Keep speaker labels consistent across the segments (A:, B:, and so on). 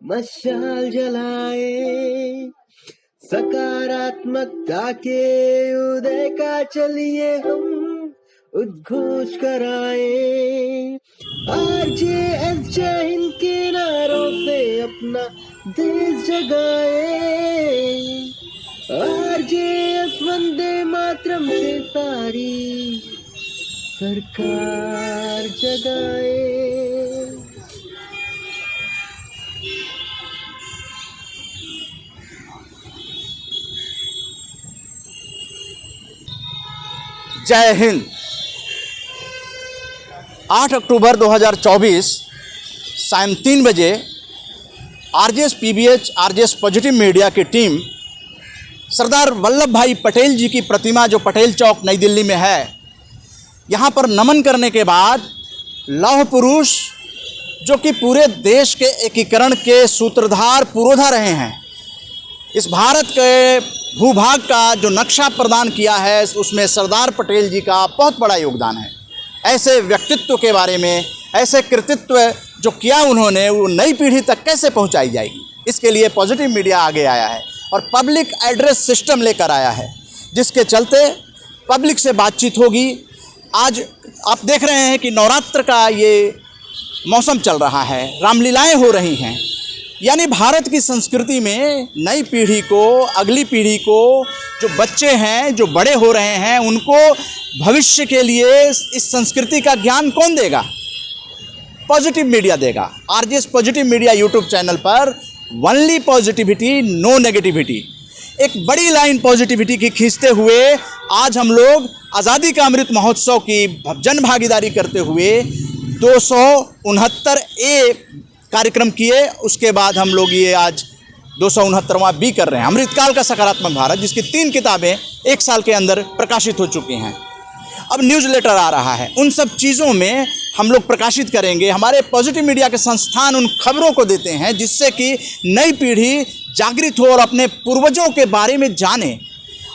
A: मशाल जलाए, सकारात्मकता के उदय का चलिए हम उद्घोष कराए। आरजेएस जय हिंद के नारों से अपना देश जगाए। आरजेएस वंदे मातरम से सारी सरकार जगाए।
B: जय हिंद। 8 अक्टूबर 2024 शाम 3 बजे RJS PBH RJS positive media की टीम सरदार वल्लभ भाई पटेल जी की प्रतिमा जो पटेल चौक नई दिल्ली में है, यहाँ पर नमन करने के बाद लौह पुरुष जो कि पूरे देश के एकीकरण के सूत्रधार पुरोधा रहे हैं, इस भारत के भूभाग का जो नक्शा प्रदान किया है उसमें सरदार पटेल जी का बहुत बड़ा योगदान है। ऐसे व्यक्तित्व के बारे में, ऐसे कृतित्व जो किया उन्होंने, वो नई पीढ़ी तक कैसे पहुंचाई जाएगी, इसके लिए पॉजिटिव मीडिया आगे आया है और पब्लिक एड्रेस सिस्टम लेकर आया है, जिसके चलते पब्लिक से बातचीत होगी। आज आप देख रहे हैं कि नवरात्र का ये मौसम चल रहा है, रामलीलाएँ हो रही हैं, यानी भारत की संस्कृति में नई पीढ़ी को, अगली पीढ़ी को, जो बच्चे हैं, जो बड़े हो रहे हैं, उनको भविष्य के लिए इस संस्कृति का ज्ञान कौन देगा? पॉजिटिव मीडिया देगा। RJS positive media YouTube channel पर ओनली पॉजिटिविटी, नो नेगेटिविटी, एक बड़ी लाइन पॉजिटिविटी की खींचते हुए आज हम लोग आज़ादी का अमृत महोत्सव की जन भागीदारी करते हुए 269A कार्यक्रम किए। उसके बाद हम लोग ये आज 269वां बी कर रहे हैं, अमृतकाल का सकारात्मक भारत, जिसकी 3 किताबें 1 साल के अंदर प्रकाशित हो चुकी हैं। अब न्यूज़लेटर आ रहा है, उन सब चीज़ों में हम लोग प्रकाशित करेंगे। हमारे पॉजिटिव मीडिया के संस्थान उन खबरों को देते हैं जिससे कि नई पीढ़ी जागृत हो और अपने पूर्वजों के बारे में जाने,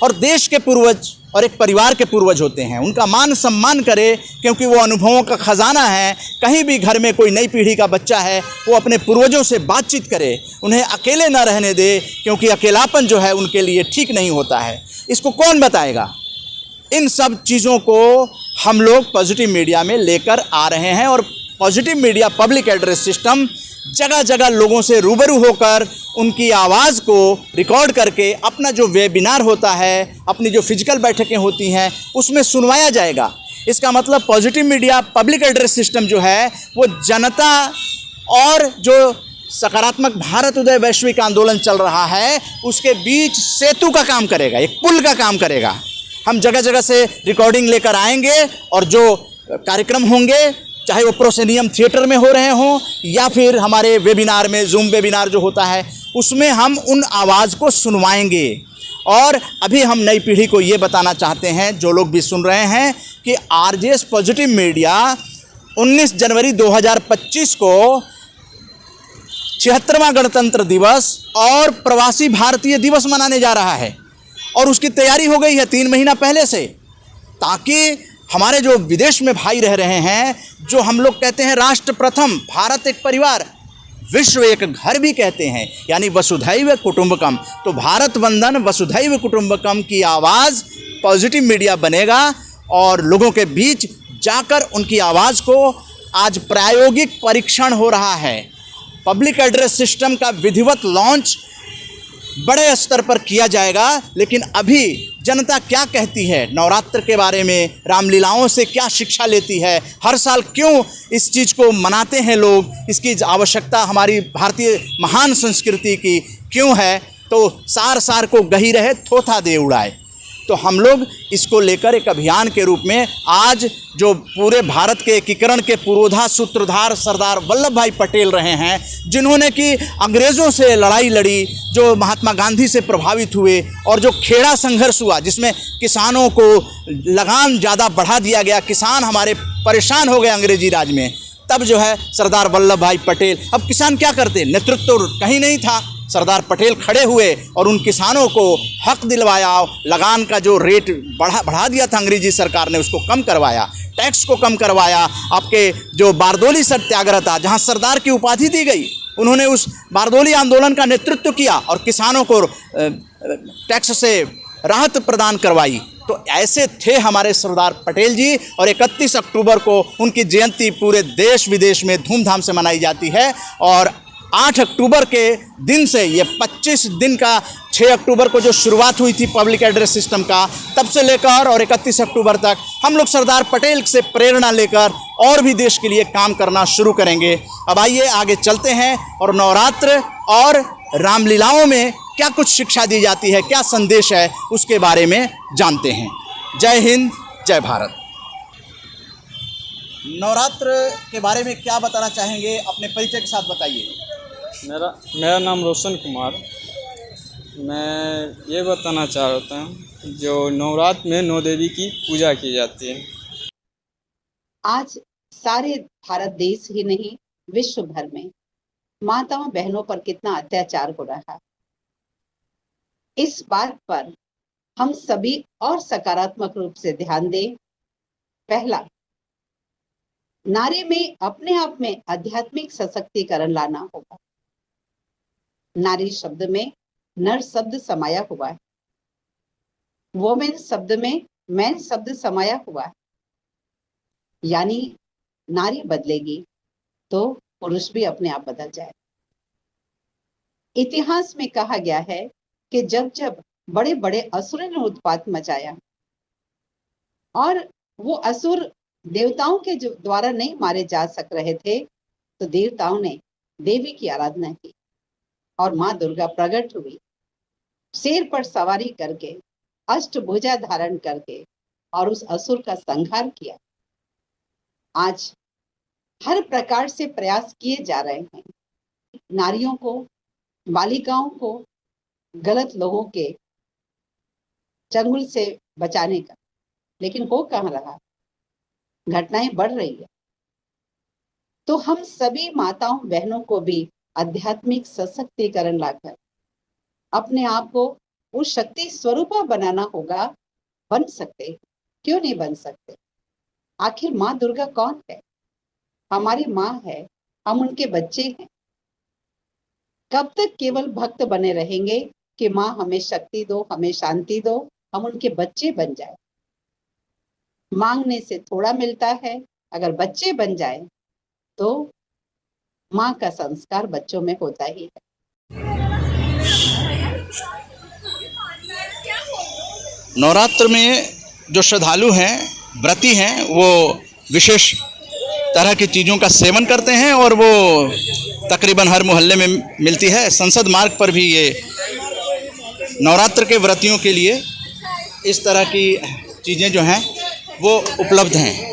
B: और देश के पूर्वज और एक परिवार के पूर्वज होते हैं, उनका मान सम्मान करे, क्योंकि वो अनुभवों का ख़जाना है। कहीं भी घर में कोई नई पीढ़ी का बच्चा है, वो अपने पूर्वजों से बातचीत करे, उन्हें अकेले न रहने दे, क्योंकि अकेलापन जो है उनके लिए ठीक नहीं होता है। इसको कौन बताएगा? इन सब चीज़ों को हम लोग पॉजिटिव मीडिया में लेकर आ रहे हैं, और positive media public address system जगह जगह लोगों से रूबरू होकर उनकी आवाज़ को रिकॉर्ड करके अपना जो वेबिनार होता है, अपनी जो फिजिकल बैठकें होती हैं, उसमें सुनवाया जाएगा। इसका मतलब positive media public address system जो है वो जनता और जो सकारात्मक भारत उदय वैश्विक आंदोलन चल रहा है उसके बीच सेतु का काम करेगा, एक पुल का काम करेगा। हम जगह जगह से रिकॉर्डिंग लेकर आएंगे और जो कार्यक्रम होंगे, चाहे वो प्रोसेनियम थिएटर में हो रहे हों या फिर हमारे वेबिनार में, जूम वेबिनार जो होता है, उसमें हम उन आवाज़ को सुनवाएंगे। और अभी हम नई पीढ़ी को ये बताना चाहते हैं, जो लोग भी सुन रहे हैं, कि आरजेएस पॉजिटिव मीडिया 19 जनवरी 2025 को 76वां गणतंत्र दिवस और प्रवासी भारतीय दिवस मनाने जा रहा है, और उसकी तैयारी हो गई है 3 महीना पहले से, ताकि हमारे जो विदेश में भाई रह रहे हैं, जो हम लोग कहते हैं राष्ट्र प्रथम, भारत एक परिवार, विश्व एक घर भी कहते हैं, यानी वसुधैव कुटुंबकम, तो भारत वंदन वसुधैव कुटुंबकम की आवाज़ पॉजिटिव मीडिया बनेगा और लोगों के बीच जाकर उनकी आवाज़ को आज प्रायोगिक परीक्षण हो रहा है। पब्लिक एड्रेस सिस्टम का विधिवत लॉन्च बड़े स्तर पर किया जाएगा। लेकिन अभी जनता क्या कहती है नवरात्र के बारे में, रामलीलाओं से क्या शिक्षा लेती है, हर साल क्यों इस चीज़ को मनाते हैं लोग, इसकी आवश्यकता हमारी भारतीय महान संस्कृति की क्यों है, तो सार सार को गही रहे थोथा दे उड़ाए। तो हम लोग इसको लेकर एक अभियान के रूप में आज जो पूरे भारत के एकीकरण के पुरोधा सूत्रधार सरदार वल्लभ भाई पटेल रहे हैं, जिन्होंने कि अंग्रेज़ों से लड़ाई लड़ी, जो महात्मा गांधी से प्रभावित हुए, और जो खेड़ा संघर्ष हुआ जिसमें किसानों को लगान ज़्यादा बढ़ा दिया गया, किसान हमारे परेशान हो गए अंग्रेजी राज में, तब जो है सरदार वल्लभ भाई पटेल, अब किसान क्या करते, नेतृत्व तो कहीं नहीं था, सरदार पटेल खड़े हुए और उन किसानों को हक दिलवाया, लगान का जो रेट बढ़ा दिया था अंग्रेजी सरकार ने उसको कम करवाया, टैक्स को कम करवाया। आपके जो बारदोली सत्याग्रह था, जहां सरदार की उपाधि दी गई, उन्होंने उस बारदोली आंदोलन का नेतृत्व किया और किसानों को टैक्स से राहत प्रदान करवाई। तो ऐसे थे हमारे सरदार पटेल जी, और 31 अक्टूबर को उनकी जयंती पूरे देश विदेश में धूमधाम से मनाई जाती है। और 8 अक्टूबर के दिन से ये 25 दिन का 6 अक्टूबर को जो शुरुआत हुई थी पब्लिक एड्रेस सिस्टम का, तब से लेकर और 31 अक्टूबर तक हम लोग सरदार पटेल से प्रेरणा लेकर और भी देश के लिए काम करना शुरू करेंगे। अब आइए आगे चलते हैं और नवरात्र और रामलीलाओं में क्या कुछ शिक्षा दी जाती है, क्या संदेश है, उसके बारे में जानते हैं। जय हिंद, जय भारत। नवरात्र के बारे में क्या बताना चाहेंगे, अपने परिचय के साथ बताइए।
C: मेरा नाम रोशन कुमार। मैं ये बताना चाहता हूँ जो नवरात्र में नौ देवी की पूजा की जाती है।
D: आज सारे भारत देश ही नहीं, विश्व भर में माताओं बहनों पर कितना अत्याचार हो रहा है। इस बात पर हम सभी और सकारात्मक रूप से ध्यान दें। पहला, नारी में अपने आप में आध्यात्मिक सशक्तिकरण लाना होगा। नारी शब्द में नर शब्द समाया हुआ है, वोमेन शब्द में मैन शब्द समाया हुआ है। यानी नारी बदलेगी तो पुरुष भी अपने आप बदल जाए। इतिहास में कहा गया है कि जब जब बड़े बड़े असुरों ने उत्पात मचाया और वो असुर देवताओं के द्वारा नहीं मारे जा सक रहे थे, तो देवताओं ने देवी की आराधना की और माँ दुर्गा प्रकट हुई, शेर पर सवारी करके, अष्टभुजा धारण करके, और उस असुर का संहार किया। आज हर प्रकार से प्रयास किए जा रहे हैं नारियों को, बालिकाओं को गलत लोगों के चंगुल से बचाने का, लेकिन हो कहाँ रहा। घटनाएं बढ़ रही है। तो हम सभी माताओं बहनों को भी आध्यात्मिक सशक्तिकरण लाकर अपने आप को उस शक्ति स्वरूपा बनाना होगा। बन सकते, क्यों नहीं बन सकते। आखिर माँ दुर्गा कौन है? हमारी माँ है, हम उनके बच्चे हैं। कब तक केवल भक्त बने रहेंगे कि माँ हमें शक्ति दो, हमें शांति दो, हम उनके बच्चे बन जाए। मांगने से थोड़ा मिलता है, अगर बच्चे बन जाए तो माँ का संस्कार बच्चों में होता ही है।
B: नवरात्र में जो श्रद्धालु हैं, व्रती हैं, वो विशेष तरह की चीज़ों का सेवन करते हैं और वो तकरीबन हर मोहल्ले में मिलती है। संसद मार्ग पर भी ये नवरात्र के व्रतियों के लिए इस तरह की चीज़ें जो हैं वो उपलब्ध हैं।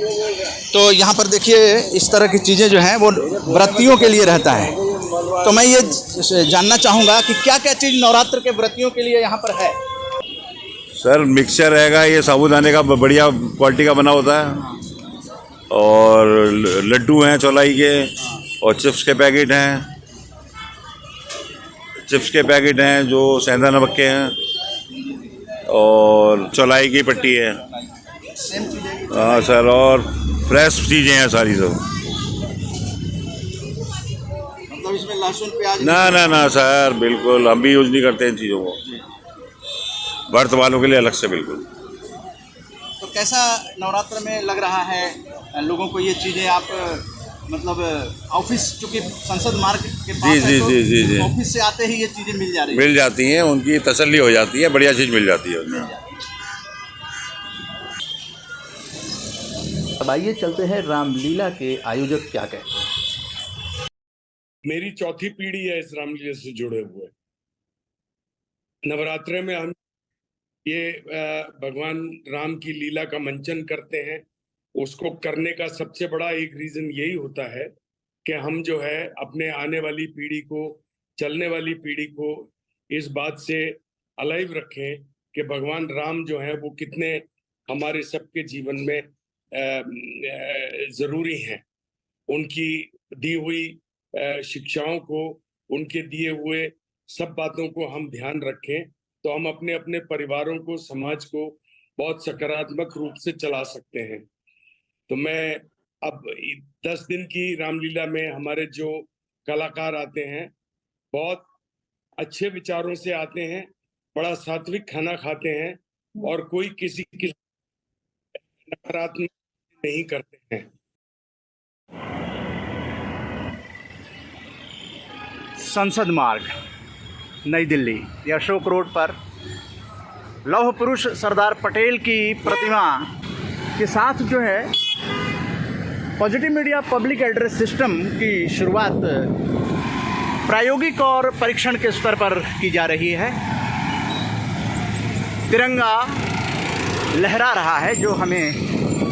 B: तो यहाँ पर देखिए इस तरह की चीज़ें जो हैं वो व्रतियों के लिए रहता है। तो मैं ये जानना चाहूँगा कि क्या क्या चीज़ नवरात्र के व्रतियों के लिए यहाँ पर है।
E: सर मिक्सचर रहेगा, ये साबूदाने का बढ़िया क्वालिटी का बना होता है, और लड्डू हैं चौलाई के, और चिप्स के पैकेट हैं, जो सेंधा नमक के हैं, और चौलाई की पट्टी है। हाँ सर, और फ्रेश चीज़ें हैं सारी सब।
B: मतलब इसमें लहसुन प्याज
E: ना सर, बिल्कुल हम भी यूज़ नहीं करते इन चीज़ों को, व्रत वालों के लिए अलग से बिल्कुल।
B: तो कैसा नवरात्र में लग रहा है लोगों को ये चीज़ें? आप मतलब ऑफिस, चूँकि संसद मार्ग के पास है,
E: जी।
B: ऑफिस से आते ही ये चीज़ें मिल जा रही
E: मिल जाती हैं, उनकी तसल्ली हो जाती है, बढ़िया चीज़ मिल जाती है उनमें।
B: अब आइए चलते हैं रामलीला के आयोजक क्या कहते हैं।
F: मेरी चौथी पीढ़ी है इस रामलीला से जुड़े हुए। नवरात्रे में हम ये भगवान राम की लीला का मंचन करते हैं। उसको करने का सबसे बड़ा एक रीजन यही होता है कि हम जो है अपने आने वाली पीढ़ी को, चलने वाली पीढ़ी को इस बात से अलाइव रखें कि भगवान राम जो है वो कितने हमारे सबके जीवन में जरूरी हैं। उनकी दी हुई शिक्षाओं को, उनके दिए हुए सब बातों को हम ध्यान रखें, तो हम अपने अपने परिवारों को, समाज को बहुत सकारात्मक रूप से चला सकते हैं। तो मैं अब 10 दिन की रामलीला में हमारे जो कलाकार आते हैं, बहुत अच्छे विचारों से आते हैं, बड़ा सात्विक खाना खाते हैं और कोई किसी की नकारात्मक नहीं करते हैं।
B: संसद मार्ग, नई दिल्ली, अशोक रोड पर लौह पुरुष सरदार पटेल की प्रतिमा के साथ जो है positive media public address system की शुरुआत प्रायोगिक और परीक्षण के स्तर पर की जा रही है। तिरंगा लहरा रहा है जो हमें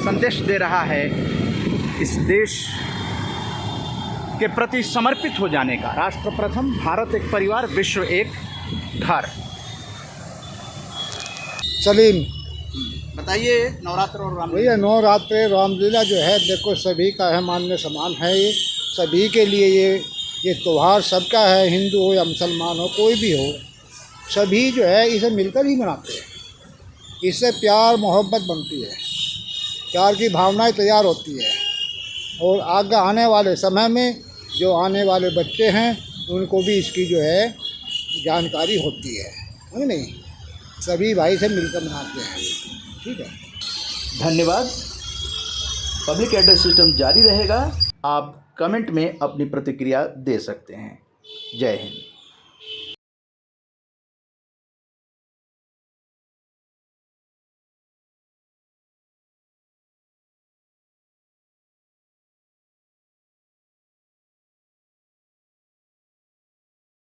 B: संदेश दे रहा है इस देश के प्रति समर्पित हो जाने का। राष्ट्र प्रथम, भारत एक परिवार, विश्व एक घर।
G: सलीम
B: बताइए, नवरात्र और रामलीला।
G: भैया नवरात्रि रामलीला जो है देखो सभी का है, मान्य समान है। ये सभी के लिए ये त्यौहार सबका है, हिंदू हो या मुसलमान हो, कोई भी हो, सभी जो है इसे मिलकर ही मनाते हैं। इससे प्यार मोहब्बत बनती है, प्यार की भावनाएं तैयार होती है और आगे आने वाले समय में जो आने वाले बच्चे हैं उनको भी इसकी जो है जानकारी होती है नहीं? सभी भाई से मिलकर मनाते हैं। ठीक है,
B: धन्यवाद। पब्लिक एड्रेस सिस्टम जारी रहेगा। आप कमेंट में अपनी प्रतिक्रिया दे सकते हैं। जय हिंद।